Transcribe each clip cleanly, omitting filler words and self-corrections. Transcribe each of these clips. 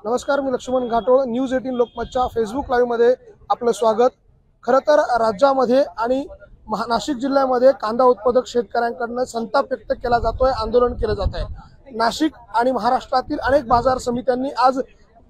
नमस्कार, मी लक्ष्मण घाटोळ. न्यूज 18 लोकमतच्या फेसबुक लाईव्ह मध्ये आपलं स्वागत. खरं तर राज्यामध्ये आणि नाशिक जिल्ह्यामध्ये कांदा उत्पादक शेतकऱ्यांकडून संताप व्यक्त केला जातोय, आंदोलन केलं जात आहे. नाशिक आणि महाराष्ट्रातील अनेक बाजार समित्यांनी आज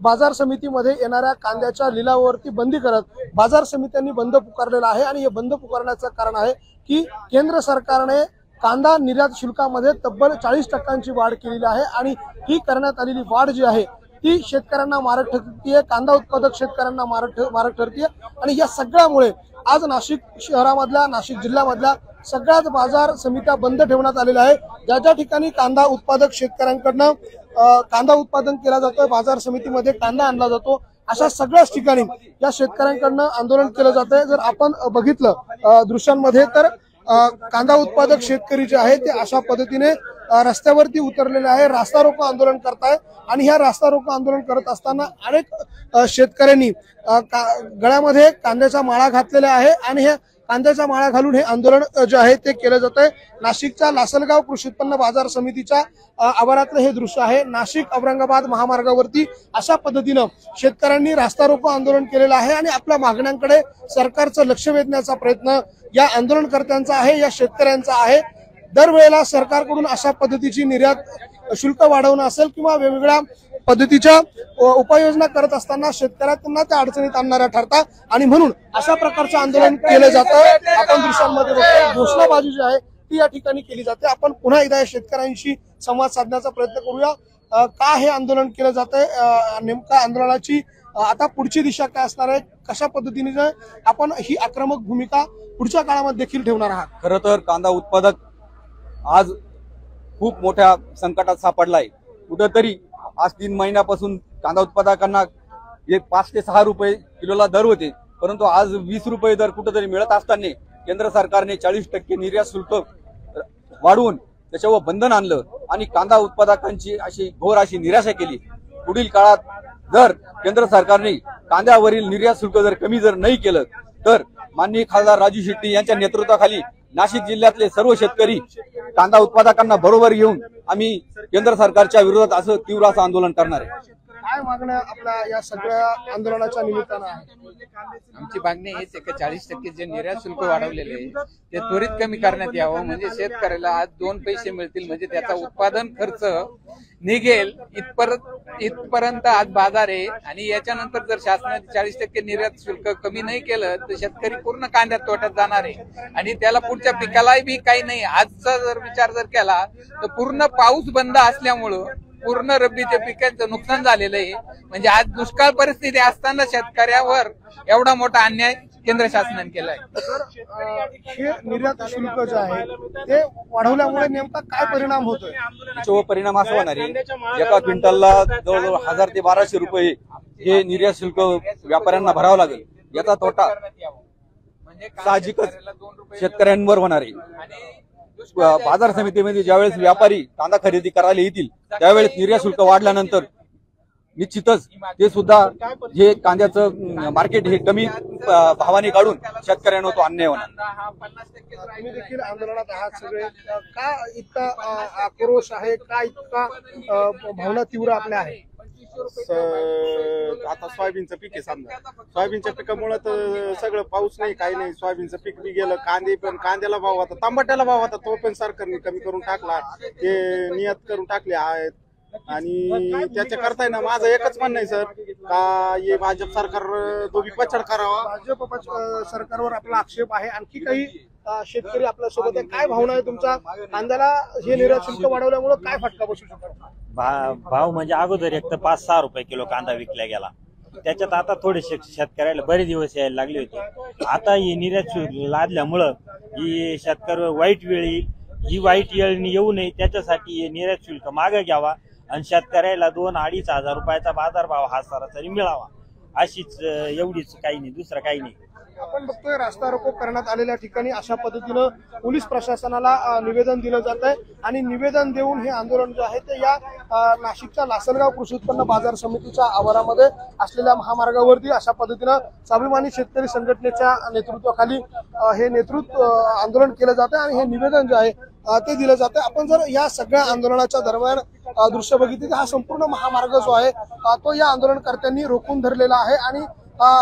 बाजार समितीमध्ये येणाऱ्या कांद्याच्या लिलावावरती बंदी करत बाजार समित्यांनी बंद पुकारलेला आहे. आणि हे बंद पुकारण्याचं कारण आहे की केंद्र सरकारने कांदा निर्यात शुल्कामध्ये तब्बल 40% वाढ केलेली आहे. आणि ही करण्यात आलेली वाढ जी आहे ती शेतकऱ्यांना मारक ठरतीये, कांदा उत्पादक शेतकऱ्यांना मारक ठरतीये. आणि या सगळ्यामुळे आज नाशिक शहरामधल्या, नाशिक जिल्ह्यामधल्या सगळ्याच बाजार समित्या बंद ठेवण्यात आलेल्या आहे. ज्या ज्या ठिकाणी कांदा उत्पादक शेतकऱ्यांकडनं कांदा उत्पादन केला जातोय, बाजार समितीमध्ये कांदा आणला जातो, अशा सगळ्याच ठिकाणी या शेतकऱ्यांकडनं आंदोलन केलं जात आहे. जर आपण बघितलं दृश्यांमध्ये तर कांदा उत्पादक शेतकरी जे आहे ते अशा पद्धतीने रस्त्यावरती उतरलेले आहे, रास्ता रोको आंदोलन करताय. आणि ह्या रास्ता रोको आंदोलन करत असताना अनेक शेतकऱ्यांनी गळ्यामध्ये कांद्याचा माळा घातलेला आहे. आणि हे कांद्याचा माळा घालून हे आंदोलन जे आहे ते केलं जात आहे. नाशिकच्या लासलगाव कृषी उत्पन्न बाजार समितीच्या आवारातलं हे दृश्य आहे. नाशिक औरंगाबाद महामार्गावरती अशा पद्धतीनं शेतकऱ्यांनी रास्ता रोको आंदोलन केलेलं आहे. आणि आपल्या मागण्यांकडे सरकारचं लक्ष वेधण्याचा प्रयत्न या आंदोलनकर्त्यांचा आहे, या शेतकऱ्यांचा आहे. दरवेळेला सरकारकडून अशा पद्धतीची निर्यात शुल्क वाढवणं असेल किंवा वेगवेगळ्या पद्धतीच्या उपाययोजना करत असताना शेतकऱ्यांना त्या अडचणीत आणणाऱ्या ठरतात. आणि म्हणून अशा प्रकारचं आंदोलन केलं जातं. आपण दृश्यांमध्ये बघतो घोषणाबाजी जी आहे ती या ठिकाणी केली जाते. आपण पुन्हा एकदा या शेतकऱ्यांशी संवाद साधण्याचा प्रयत्न करूया. का हे आंदोलन केलं जातंय, नेमका आंदोलनाची आता पुढची दिशा काय असणार आहे, कशा पद्धतीने आपण ही आक्रमक भूमिका पुढच्या काळामध्ये देखील ठेवणार आहात. खरं तर कांदा उत्पादक आज खूप मोठ्या संकटात सापडलाय. कुठंतरी आज 3 महिन्यापासून कांदा उत्पादकांना 5 ते 6 रुपये किलोला दर होते, परंतु आज 20 रुपये दर कुठंतरी मिळत असताना केंद्र सरकारने 40% निर्यात शुल्क वाढवून त्याच्यावर बंधन आणलं आणि कांदा उत्पादकांची अशी घोर अशी निराशा केली. पुढील काळात जर केंद्र सरकारने कांद्यावरील निर्यात शुल्क जर कमी नाही केलं तर माननीय खासदार राजू शेट्टी यांच्या नेतृत्वाखाली नाशिक जिल्ह्यातले सर्व शेतकरी कांदा उत्पादकांना बरोबर घेऊन आम्ही केंद्र सरकारच्या विरोधात असं तीव्र असं आंदोलन करणार आहे. काय मागण्या आपल्या या सगळ्या आंदोलनाच्या निमित्तानं आहे? आमची मागणी हेच आहे की 40% जे निर्यात शुल्क वाढवलेले आहे ते त्वरित कमी करण्यात यावं. म्हणजे शेतकऱ्याला आज 2 पैसे मिळतील, म्हणजे त्याचा उत्पादन खर्च निघेल इथपर्यंत आज बाजार आहे. आणि याच्यानंतर जर शासनाने 40% निर्यात शुल्क कमी नाही केलं तर शेतकरी पूर्ण कांद्यात तोट्यात जाणार आहे. आणि त्याला पुढच्या पिकालाही बी काही नाही. आजचा जर विचार जर केला तर पूर्ण पाऊस बंद असल्यामुळं पूर्ण रब्बीच्या पिकांचं नुकसान झालेलं आहे. म्हणजे आज दुष्काळ परिस्थिती असताना शेतकऱ्यावर एवढा मोठा अन्याय केंद्र शासनाने केलाय. हे निर्यात शुल्क जे आहे ते वाढवल्यामुळे नेमका काय परिणाम होतोय? त्याच्यावर परिणाम असा होणार आहे, एका क्विंटलला जवळजवळ 1000 ते 1200 रुपये हे निर्यात शुल्क व्यापाऱ्यांना भरावं लागेल. याचा तोटा साहजिकच शेतकऱ्यांवर होणार आहे. बाजार समितीमध्ये ज्यावेळेस व्यापारी कांदा खरेदी करायला येतील त्यावेळेस निर्यात शुल्क वाढल्यानंतर निश्चितच ते सुद्धा जे कांद्याचं मार्केट हे कमी भावाने काढून शेतकऱ्यांना तो अन्याय होणार. तुम्ही देखील आंदोलनात आहात सगळे, का इतका आक्रोश आहे, का इतका भावना तीव्र आपल्या आहे? आता सोयाबीनचं पीक आहे. समजा सोयाबीनच्या पिकामुळे तर सगळं पाऊस नाही, काही नाही, सोयाबीनचं पीक बी गेलं. कांद्याला भाव होता, तांबट्याला भाव होता, तो पण सरकारने कमी करून टाकला, ते नियत करून टाकले आहेत. आणि त्याच्या करताय ना माझं एकच म्हणणं आहे सर, का हे भाजप सरकार दोघी पछाड करावा. भाजप सरकारवर आपला आक्षेप आहे. आणखी काही शेतकरी आपल्या सोबत आहे, काय भावना आहे तुमच्या? कांद्याला हे निर्यात शुल्क वाढवल्यामुळे काय फटका बसू शकतो? भाव म्हणजे अगोदर एक तर 5-6 रुपये किलो कांदा विकला गेला, त्याच्यात आता थोडेसे शेतकऱ्याला बरेच दिवस यायला लागले होते. आता ही निर्यात शुल्क लादल्यामुळं ही शेतकऱ्यावर वाईट वेळ येईल. ही वाईट वेळ येऊ नये त्याच्यासाठी हे निर्यात शुल्क मागे घ्यावा आणि शेतकऱ्याला 2-2.5 हजार रुपयाचा बाजारभाव हा सरासरी मिळावा. अशीच एवढीच, काही नाही, दुसरं काही नाही. आपण बघतोय रास्ता रोको करण्यात आलेल्या ठिकाणी अशा पद्धतीनं पोलीस प्रशासनाला निवेदन दिलं जात आहे. आणि निवेदन देऊन हे आंदोलन जे आहे ते या नाशिकच्या लासलगाव कृषी उत्पन्न बाजार समितीच्या आवारामध्ये असलेल्या महामार्गावरती अशा पद्धतीनं स्वाभिमानी शेतकरी संघटनेच्या नेतृत्वाखाली हे आंदोलन केलं जात आहे. आणि हे निवेदन जे आहे ते दिलं जातं। आपण जर या सगळ्या आंदोलनाच्या दरम्यान दृश्य बघितले तर हा संपूर्ण महामार्ग जो आहे तो या आंदोलनकर्त्यांनी रोखून धरलेला आहे आणि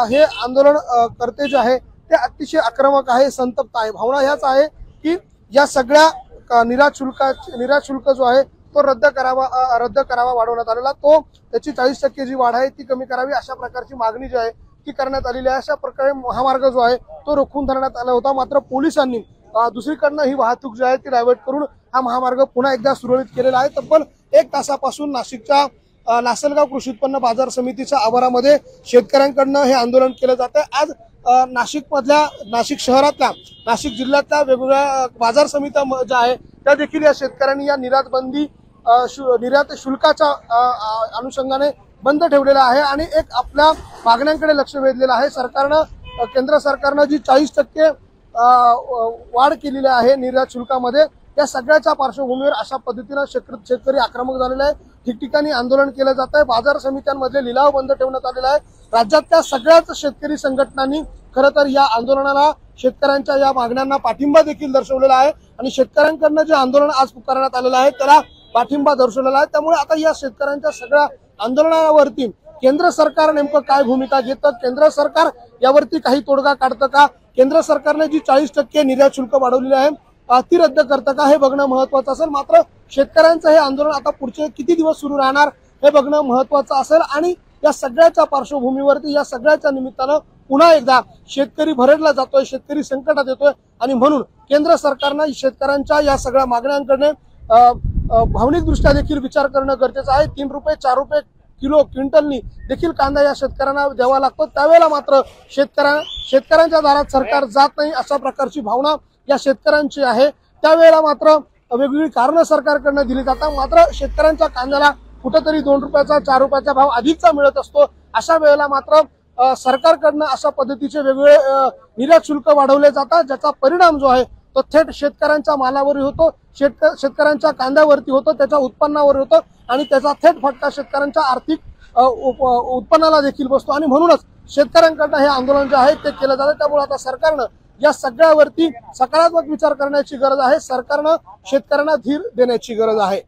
हे आंदोलन करते जे आहे ते अतिशय आक्रमक आहे, संतप्त आहे। भावना ह्याच आहे की या सगळ्या निर्यात शुल्क जो आहे तो रद्द करावा वाढवण्यात आलेला, तो त्याची 40% जी वाढ आहे ती कमी करावी अशा प्रकारची मागणी जी आहे ती करण्यात आलेली आहे। अशा प्रकारे महामार्ग जो आहे तो रोखून धरण्यात आला होता, मात्र पोलिसांनी दुसरीकडनं ही वाहतूक जी आहे ती डायव्हर्ट करून हा महामार्ग पुन्हा एकदा सुरळीत केलेला आहे। तब्बल 1 तासापासून नाशिकच्या लासलगाव कृषी उत्पन्न बाजार समितीच्या आवारामध्ये शेतकऱ्यांकडनं हे आंदोलन केलं जातं। आज नाशिक शहरातल्या, नाशिक जिल्ह्यातल्या वेगवेगळ्या बाजार समित्या ज्या आहे त्या देखील या शेतकऱ्यांनी या निर्यात शुल्काच्या अनुषंगाने बंद ठेवलेला आहे आणि एक आपल्या मागण्यांकडे लक्ष वेधलेलं आहे। केंद्र सरकारनं जी 40% वाढ केलेली आहे निर्यात शुल्कामध्ये, या सगळ्याच्या पार्श्वभूमीवर अशा पद्धतीनं शेतकरी आक्रमक झालेले आहे। ठिकठिकाणी आंदोलन केलं जात आहे, बाजार समित्यांमध्ये लिलाव बंद ठेवण्यात आलेला आहे। राज्यातल्या सगळ्याच शेतकरी संघटनांनी खरं तर या आंदोलनाला, शेतकऱ्यांच्या या मागण्यांना पाठिंबा देखील दर्शवलेला आहे आणि शेतकऱ्यांकडनं जे आंदोलन आज पुकारण्यात आलेलं आहे त्याला पाठिंबा दर्शवलेला आहे। त्यामुळे आता या शेतकऱ्यांच्या सगळ्या आंदोलनावरती केंद्र सरकार नेमकं काय भूमिका घेतं, केंद्र सरकार यावरती काही तोडगा काढतं का, केंद्र सरकारने जी 40% निर्यात शुल्क वाढवलेली आहे ती रद्द करतं का, हे बघणं महत्वाचं असेल। मात्र शेतकऱ्यांचं हे आंदोलन आता पुढचे किती दिवस सुरू राहणार हे बघणं महत्वाचं असेल आणि या सगळ्याच्या पार्श्वभूमीवरती, या सगळ्याच्या निमित्तानं पुन्हा एकदा शेतकरी भरडला जातोय, शेतकरी संकटात येतोय आणि म्हणून केंद्र सरकारनं शेतकऱ्यांच्या या सगळ्या मागण्यांकडे भावनिकदृष्ट्या देखील विचार करणं गरजेचं आहे। 3 रुपये 4 रुपये किलो क्विंटलनी देखील कांदा या शेतकऱ्यांना द्यावा लागतो, त्यावेळेला मात्र शेतकऱ्यांच्या दारात सरकार जात नाही अशा प्रकारची भावना या शेतकऱ्यांची आहे। त्यावेळेला मात्र वेगवेगळी कारणं सरकारकडनं दिली जातात, मात्र शेतकऱ्यांच्या कांद्याला कुठेतरी 2 रुपयाचा 4 रुपयाचा भाव अधिकचा मिळत असतो। अशा वेळेला मात्र सरकारकडनं अशा पद्धतीचे वेगवेगळे निर्यात शुल्क वाढवले जातात, ज्याचा परिणाम जो आहे तो थेट शेतकऱ्यांच्या मालावर होतो, शेतकऱ्यांच्या कांद्यावरती होतो, त्याच्या उत्पन्नावर होतो आणि त्याचा थेट फटका शेतकऱ्यांच्या आर्थिक उत्पन्नाला देखील बसतो आणि म्हणूनच शेतकऱ्यांकडनं हे आंदोलन जे आहे ते केलं जातं। त्यामुळे आता सरकारनं या सगळ्यावरती सकारात्मक विचार करण्याची गरज आहे, सरकारनं शेतकऱ्यांना धीर देण्याची गरज आहे।